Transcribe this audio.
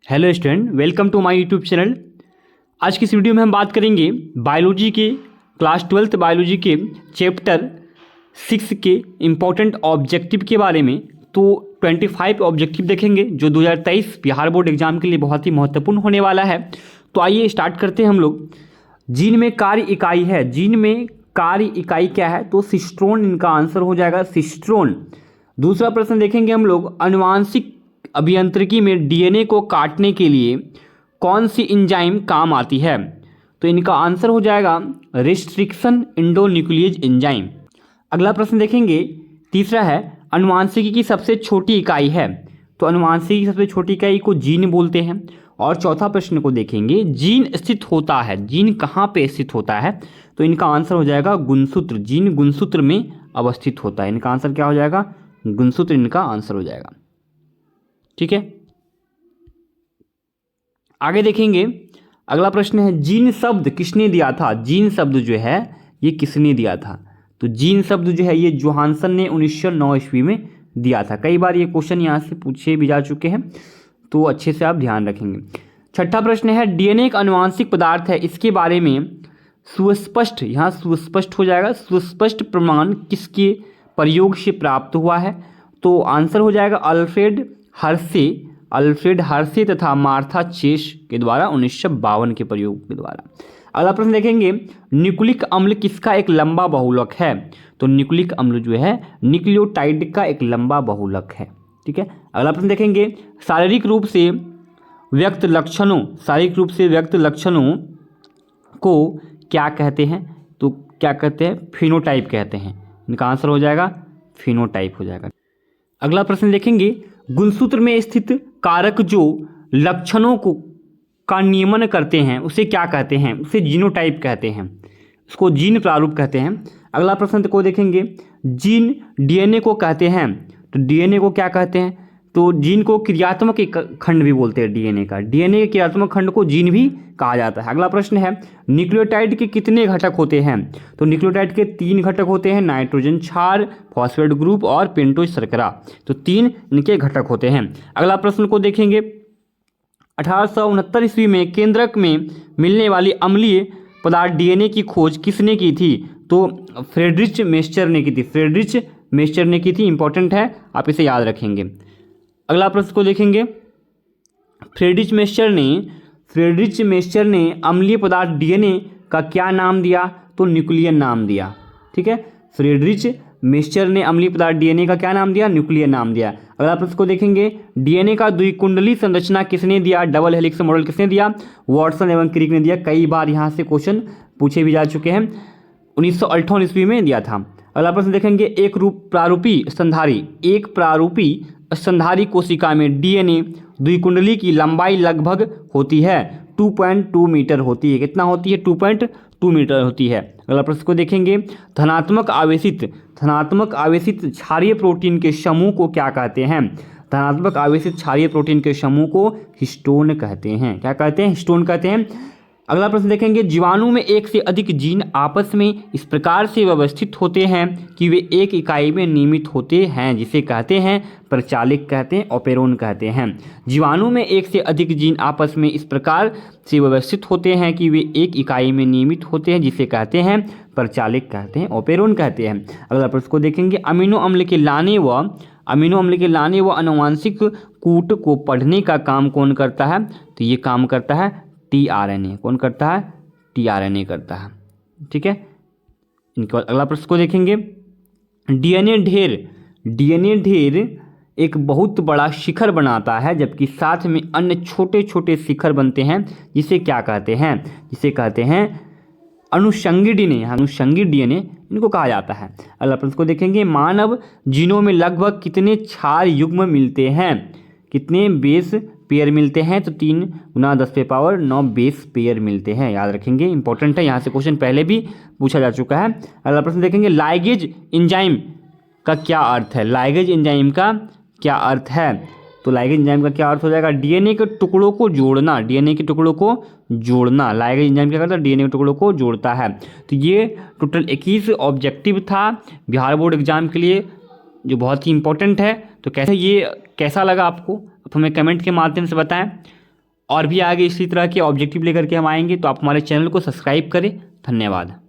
Hello student, welcome to my YouTube channel. आज की इस वीडियो में हम बात करेंगे बायोलॉजी के क्लास 12th बायोलॉजी के चैप्टर 6 के इम्पोर्टेंट ऑब्जेक्टिव के बारे में। तो 25 ऑब्जेक्टिव देखेंगे जो 2023 बिहार बोर्ड एग्जाम के लिए बहुत ही महत्वपूर्ण होने वाला है। तो आइए स्टार्ट करते हैं हम लोग। जीन में कार्य इकाई है, जीन में कार्य इकाई क्या है? तो सिस्ट्रोन इनका आंसर हो जाएगा, सिस्ट्रोन। दूसरा प्रश्न देखेंगे हम लोग, आनुवांशिक अभियांत्रिकी में डीएनए को काटने के लिए कौन सी एंजाइम काम आती है? तो इनका आंसर हो जाएगा रिस्ट्रिक्शन एंडोन्यूक्लियेज एंजाइम। अगला प्रश्न देखेंगे, तीसरा है आनुवांशिकी की सबसे छोटी इकाई है। तो आनुवांशिकी की सबसे छोटी इकाई को जीन बोलते हैं। और चौथा प्रश्न को देखेंगे, जीन स्थित होता है, जीन कहाँ पे स्थित होता है? तो इनका आंसर हो जाएगा गुणसूत्र, जीन गुणसूत्र में अवस्थित होता है। इनका आंसर क्या हो जाएगा? गुणसूत्र इनका आंसर हो जाएगा। ठीक है, आगे देखेंगे। अगला प्रश्न है, जीन शब्द किसने दिया था? जीन शब्द जो है ये किसने दिया था? तो जीन शब्द जो है ये जोहानसन ने 1909 ईस्वी में दिया था। कई बार ये क्वेश्चन यहाँ से पूछे भी जा चुके हैं, तो अच्छे से आप ध्यान रखेंगे। छठा प्रश्न है, डीएनए एक आनुवांशिक पदार्थ है, इसके बारे में सुस्पष्ट, यहाँ सुस्पष्ट हो जाएगा, सुस्पष्ट प्रमाण किसके प्रयोग से प्राप्त हुआ है? तो आंसर हो जाएगा अल्फ्रेड हर्शे तथा मार्था चेस के द्वारा 1952 के प्रयोग के द्वारा। अगला प्रश्न देखेंगे, न्यूक्लिक अम्ल किसका एक लंबा बहुलक है? तो न्यूक्लिक अम्ल जो है न्यूक्लियोटाइड का एक लंबा बहुलक है। ठीक है, अगला प्रश्न देखेंगे, शारीरिक रूप से व्यक्त लक्षणों को क्या कहते हैं? तो क्या कहते हैं? फिनोटाइप कहते हैं। इनका आंसर हो जाएगा फिनोटाइप हो जाएगा। अगला प्रश्न देखेंगे, गुणसूत्र में स्थित कारक जो लक्षणों का नियमन करते हैं उसे क्या कहते हैं? उसे जीनोटाइप कहते हैं, उसको जीन प्रारूप कहते हैं। अगला प्रश्न को देखेंगे, जीन डीएनए को कहते हैं, तो डीएनए को क्या कहते हैं? तो जीन को क्रियात्मक खंड भी बोलते हैं, डीएनए के क्रियात्मक खंड को जीन भी कहा जाता है। अगला प्रश्न है, न्यूक्लियोटाइड के कितने घटक होते हैं? तो न्यूक्लियोटाइड के 3 घटक होते हैं, नाइट्रोजन क्षार, फॉस्फेट ग्रुप और पेंटोज शर्करा। तो 3 इनके घटक होते हैं। अगला प्रश्न को देखेंगे, 1869 ईस्वी में केंद्रक में मिलने वाली अम्लीय पदार्थ डीएनए की खोज किसने की थी? तो फ्रेडरिच मेस्चर ने की थी। इंपॉर्टेंट है, आप इसे याद रखेंगे। अगला प्रश्न को देखेंगे, फ्रेडरिच मेस्चर ने अम्लीय पदार्थ डीएनए का क्या नाम दिया? तो न्यूक्लियन नाम दिया। ठीक है, फ्रेडरिच मेस्चर ने अम्लीय पदार्थ डीएनए का क्या नाम दिया? न्यूक्लियन नाम दिया। अगला प्रश्न को देखेंगे, डीएनए का द्विकुंडली संरचना किसने दिया? डबल हेलिक्स मॉडल किसने दिया? वॉटसन एवं क्रिक ने दिया। कई बार यहाँ से क्वेश्चन पूछे भी जा चुके हैं, 1958 ईस्वी में दिया था। अगला प्रश्न देखेंगे, एक प्रारूपी स्तनधारी कोशिका में डीएनए द्विकुंडली की लंबाई लगभग होती है 2.2 मीटर होती है। कितना होती है? 2.2 मीटर होती है। अगला प्रश्न को देखेंगे, धनात्मक आवेशित क्षारीय प्रोटीन के समूह को क्या कहते हैं? धनात्मक आवेशित क्षारीय प्रोटीन के समूह को हिस्टोन कहते हैं। क्या कहते हैं? हिस्टोन कहते हैं। अगला प्रश्न देखेंगे, जीवाणु में एक से अधिक जीन आपस में इस प्रकार से व्यवस्थित होते हैं कि वे एक इकाई में नियमित होते हैं, जिसे कहते हैं प्रचालिक कहते हैं, ओपेरोन कहते हैं। जीवाणु में एक से अधिक जीन आपस में इस प्रकार से व्यवस्थित होते हैं कि वे एक इकाई में नियमित होते हैं, जिसे कहते हैं प्रचालिक कहते हैं, ओपेरोन कहते हैं। अगला प्रश्न को देखेंगे, अमीनो अम्ल के लाने व आनुवांशिक कूट को पढ़ने का काम कौन करता है? तो ये काम करता है टीआरएनए। कौन करता है? टीआरएनए करता है। ठीक है, इनके बाद अगला प्रश्न को देखेंगे, डीएनए ढेर एक बहुत बड़ा शिखर बनाता है, जबकि साथ में अन्य छोटे छोटे शिखर बनते हैं, जिसे क्या कहते हैं? जिसे कहते हैं अनुषंगी डीएनए इनको कहा जाता है। अगला प्रश्न को देखेंगे, मानव जीनों में लगभग कितने क्षार युग्म मिलते हैं? कितने बेस पेयर मिलते हैं? तो 3 × 10⁻⁹ बेस पेयर मिलते हैं। याद रखेंगे, इंपॉर्टेंट है, यहाँ से क्वेश्चन पहले भी पूछा जा चुका है। अगला प्रश्न देखेंगे, लाइगेज एंजाइम का क्या अर्थ है? लाइगेज एंजाइम का क्या अर्थ है? तो लाइगेज एंजाइम का क्या अर्थ हो जाएगा? डीएनए के टुकड़ों को जोड़ना। लाइगेज एंजाइम क्या करता है? डीएनए के टुकड़ों को जोड़ता है। तो ये टोटल 21 ऑब्जेक्टिव था बिहार बोर्ड एग्जाम के लिए, जो बहुत ही इंपॉर्टेंट है। तो कैसा लगा आपको? आप हमें कमेंट के माध्यम से बताएं। और भी आगे इसी तरह के ऑब्जेक्टिव लेकर के हम आएंगे, तो आप हमारे चैनल को सब्सक्राइब करें। धन्यवाद।